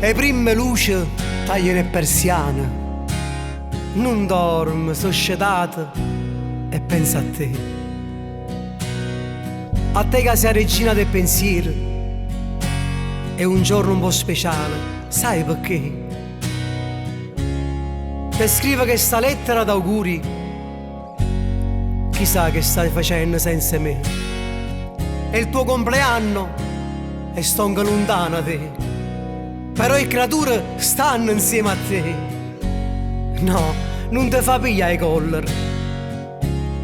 e prime luci tagliano le persiane. Non dormo, sono scedato e penso a te. A te che sei regina del pensiero. È un giorno un po' speciale, sai perché? Ti scrivo questa lettera d'auguri. Chissà che stai facendo senza me. È il tuo compleanno e sto anche lontano da te. Però le creature stanno insieme a te. No, non ti fa pigliare i collar.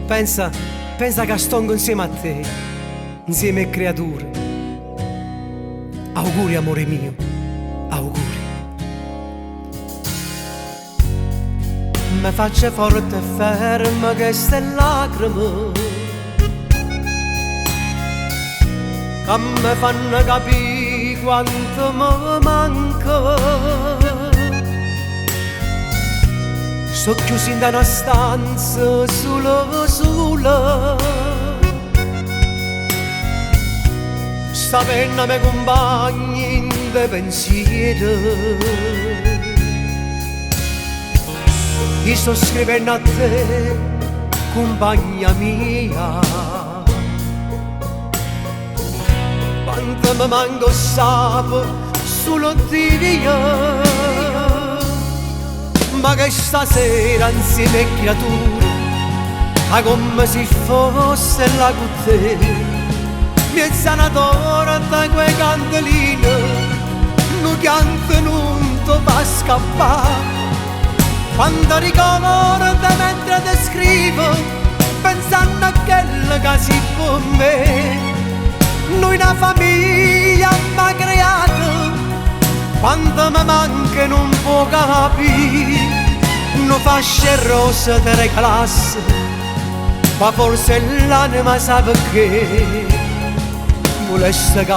Pensa che sto anche insieme a te, insieme alle creature. Auguri amore mio, auguri. Mi faccia forte e ferma queste lacrime che mi fanno capire quanto mi manca. Sto chiuso in una stanza sola. Sta penna mi compagna in dei pensieri. Io sto scrivendo a te, compagna mia. Quanto mi manco sapo solo di via. Ma che stasera insieme alle creature, a come se fosse la con te, mi è sanatore da quei candeline, non canto non ti fa scappare. Quando ricordo mentre ti scrivo, pensando a quello che si per me, noi una famiglia m'ha creato, quando mi manca non può capire, non fasce rosa te regalasse, ma forse l'anima sa perché, volesse che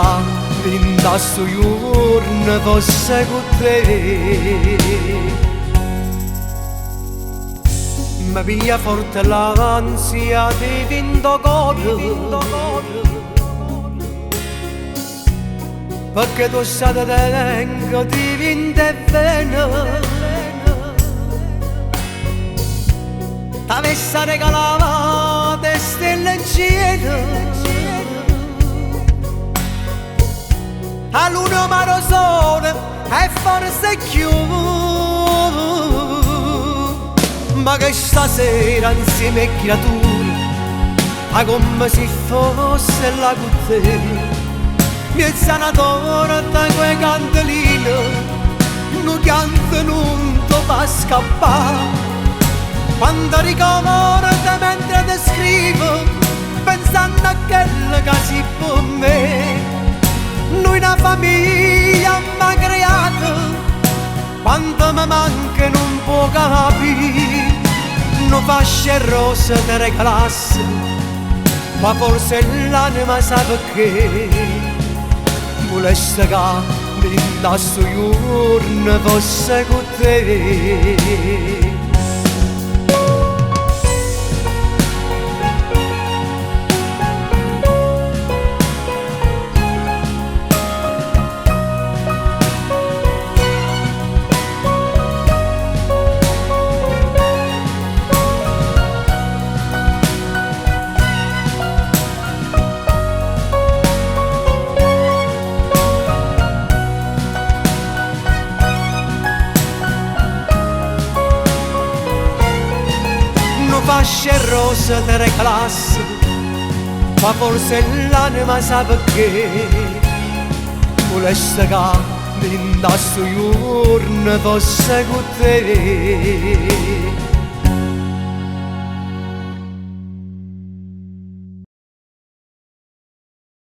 in questo giorno fosse con te. Mi piglia forte l'ansia di vinto cuore, perché tu sai che tengo di vinto e vena. T'avesse regalato le stelle in cielo, a luna mare sole e forse chiuso. Ma che stasera insieme alle creature, a come se fosse la con te, mi è sanatore da quei candeline, non canto non ti fa scappare. Quando ricordo mentre ti scrivo, pensando a quello che si per me, noi una famiglia m'ha creato, quando mi manca non può capire, non fasce rosa te regalasse, ma forse l'anima sa perché, volesse che in questo giorno fosse con te. Fasce rosa te regalasse, ma forse l'anima sa perché, volesse che in questo giorno fosse con te.